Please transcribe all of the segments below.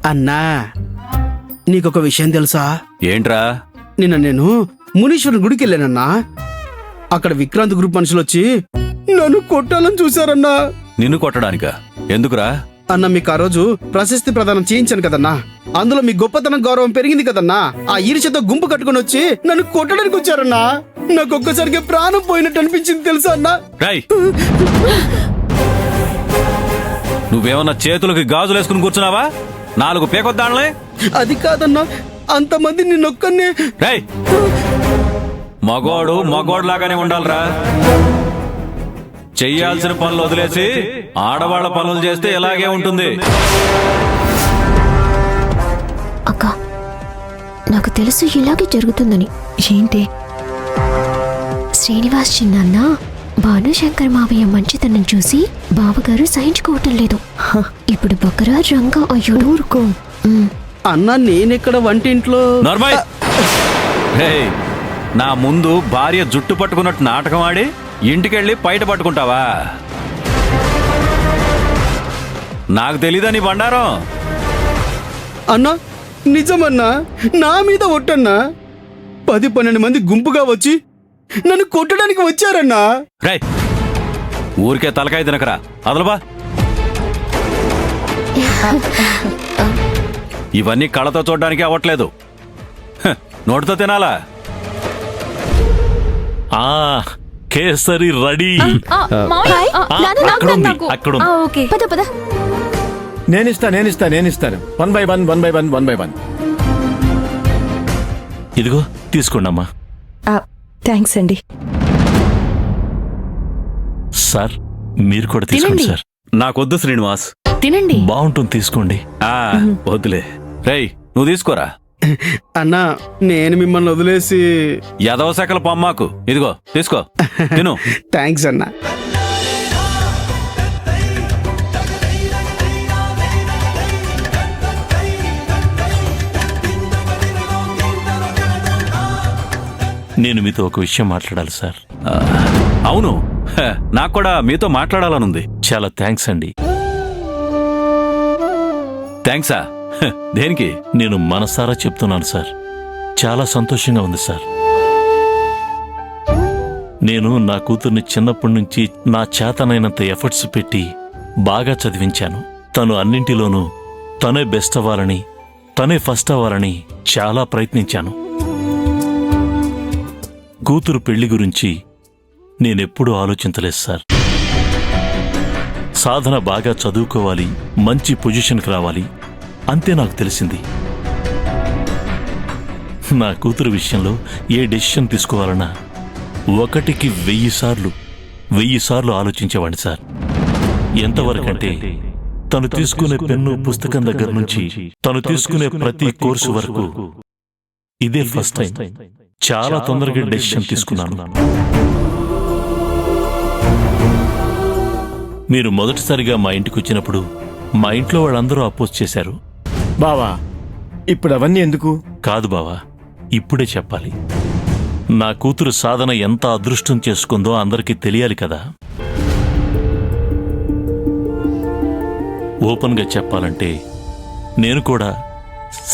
అన్నా నీకొక విషయం తెలుసా? ఏంట్రా? నిన్న నేను మునీశ్వరుని గుడికి వెళ్ళానన్నా. అక్కడ విక్రాంత్ గ్రూప్ మనుషులు వచ్చి నన్ను కొట్టాలని చూశారన్నా. నిన్ను కొట్టడానికా? ఎందుకురా? అన్న మీకు ఆ రోజు ప్రశస్తి ప్రదానం చేయించాను కదన్నా, అందులో మీ గొప్పతనం గౌరవం పెరిగింది కదన్నా. ఆ ఈర్ష్యతో గుంపు కట్టుకుని వచ్చి నన్ను కొట్టడానికి వచ్చారన్నా. నాకు ఒక్కసారిగా ప్రాణం పోయినట్టు అనిపించింది తెలుసా అన్నా. రై, నువ్వేమన్నా చేతులకి గాజులు వేసుకుని కూర్చున్నావా? 4 పేకొద్దాంలే. అది కాదన్నా, అంతమంది నిన్నొక్కనే. రై, మగోడులాగానే ఉండాలిరా. చెయ్యాల్సిన పనులు వదిలేసి ఆడవాళ్ల పనులు చేస్తే ఇలాగే ఉంటుంది. అక్క, నాకు తెలుసు ఇలాగే జరుగుతుందని. ఏంటి? శ్రీనివాస్ చిన్నాన్న భానుశంకర్ మావయ్య మంచితనం చూసి బావగారు సహించుకోవటం లేదు. ఇప్పుడు బకరా రంగా అయ్యూరుకో. అన్నా నేనెక్కడ వంటింట్లో. నార్మల్. రేయ్, నా ముందు భార్య జుట్టు పట్టుకున్నట్టు నాటకం ఆడి ఇంటికెళ్ళి బయట పట్టుకుంటావా? నాకు తెలీదా నీ బండారం? అన్నా నిజమన్నా, నా మీద ఒట్టన్నా. 10-12 మంది గుంపుగా వచ్చి నన్ను కొట్టడానికి వచ్చారన్నా. రై, ఊరికే తలకాయ తినకరా, అదలబా. ఇవన్నీ కళ్ళతో చూడడానికి అవ్వట్లేదు, నోటితో తినాలా? కేసరి రెడీ. నేనిస్తాను. 1 by 1. ఇదిగో తీసుకోండమ్మా. థ్యాంక్స్ అండి. సార్ మీరు కూడా తీసుకోండి. సార్ నాకొద్దు శ్రీనివాస్. తినండి. బాగుంటుంది, తీసుకోండి. వద్దులే. రేయ్, నువ్వు తీసుకోరా. అన్నా నేను మిమ్మల్ని వదిలేసి. యదవ శాఖల పమ్మాకు. ఇదిగో తీసుకో, తిను. థ్యాంక్స్ అన్నా. నేను మీతో ఒక విషయం మాట్లాడాలి సార్. అవును, నాకు కూడా మీతో మాట్లాడాలనుంది. చాలా థ్యాంక్స్ అండి. థ్యాంక్సా? దేనికి? నేను మనసారా చెప్తున్నాను సార్. చాలా సంతోషంగా ఉంది సార్. నేను నా కూతుర్ని చిన్నప్పటి నుంచి నా చేతనైనంత ఎఫర్ట్స్ పెట్టి బాగా చదివించాను. తను అన్నింటిలోనూ తనే బెస్ట్ అవ్వాలని, తనే ఫస్ట్ అవ్వాలని చాలా ప్రయత్నించాను. కూతురు పెళ్లి గురించి నేనెప్పుడూ ఆలోచించలేదు సార్. సాధన బాగా చదువుకోవాలి, మంచి పొజిషన్కి రావాలి, అంతే నాకు తెలిసింది. నా కూతురు విషయంలో ఏ డెసిషన్ తీసుకోవాలన్నా 1కి 1000 సార్లు ఆలోచించేవాడిని సార్. ఎంతవరకంటే తను తీసుకునే పెన్ను పుస్తకం దగ్గర నుంచి తను తీసుకునే ప్రతి కోర్సు వరకు ఇదే ఫస్ట్ టైం చాలా తొందరగా డెసిషన్ తీసుకున్నాను. మీరు మొదటిసారిగా మా ఇంటికి వచ్చినప్పుడు మా ఇంట్లో వాళ్ళందరూ అపోజ్ చేశారు. బావా, ఇప్పుడు అవన్నీ ఎందుకు? కాదు బావా, ఇప్పుడే చెప్పాలి. నా కూతురు సాధన ఎంత అదృష్టం చేసుకుందో అందరికీ తెలియాలి కదా. ఓపెన్గా చెప్పాలంటే నేను కూడా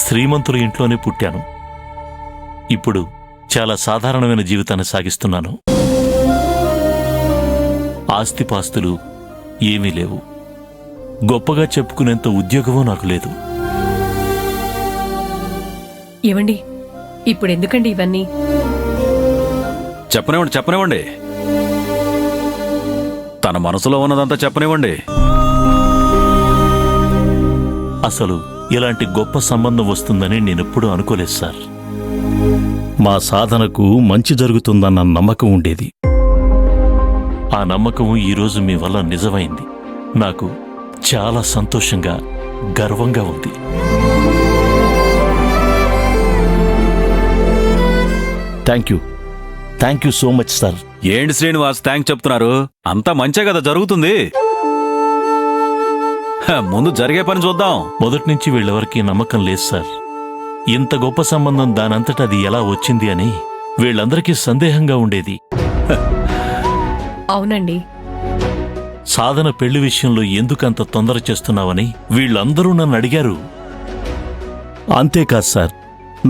శ్రీమంతుల ఇంట్లోనే పుట్టాను. ఇప్పుడు చాలా సాధారణమైన జీవితాన్ని సాగిస్తున్నాను. ఆస్తిపాస్తులు ఏమీ లేవు. గొప్పగా చెప్పుకునేంత ఉద్యోగమూ నాకు లేదు. ఏవండి, ఇప్పుడు ఎందుకండి ఇవన్నీ? చెప్పనివ్వండి. తన మనసులో ఉన్నదంతా చెప్పనివ్వండి. అసలు ఇలాంటి గొప్ప సంబంధం వస్తుందని నేనెప్పుడూ అనుకోలేదు సార్. మా సాధనకు మంచి జరుగుతుందన్న నమ్మకం ఉండేది. ఆ నమ్మకం ఈరోజు మీ వల్ల నిజమైంది. నాకు చాలా సంతోషంగా, గర్వంగా ఉంది. Thank you so much sir. ఏంటి శ్రీనివాస్ థ్యాంక్స్ చెప్తున్నారు? అంతా మంచే కదా జరుగుతుంది. ముందు జరిగే పని చూద్దాం. మొదటి నుంచి వీళ్ళెవరికీ నమ్మకం లేదు సార్. ఇంత గొప్ప సంబంధం దానంతట అది ఎలా వచ్చింది అని వీళ్ళందరికీ సందేహంగా ఉండేది. అవునండి, సాధన పెళ్లి విషయంలో ఎందుకంత తొందర చేస్తున్నావని వీళ్ళందరూ నన్ను అడిగారు. అంతేకాదు సార్,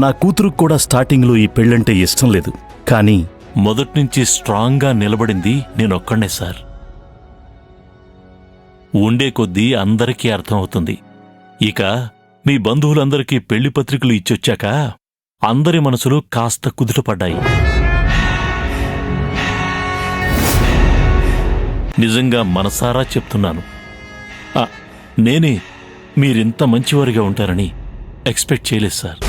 నా కూతురుకు కూడా స్టార్టింగ్లో ఈ పెళ్ళంటే ఇష్టం లేదు. కానీ మొదట్నుంచి స్ట్రాంగ్గా నిలబడింది నేనొక్కడే సార్. ఉండే కొద్దీ అందరికీ అర్థమవుతుంది. ఇక మీ బంధువులందరికీ పెళ్లి పత్రికలు ఇచ్చొచ్చాక అందరి మనసులు కాస్త కుదుటపడ్డాయి. నిజంగా మనసారా చెప్తున్నాను, నేనే మీరింత మంచివారిగా ఉంటారని ఎక్స్పెక్ట్ చేయలేదు సార్.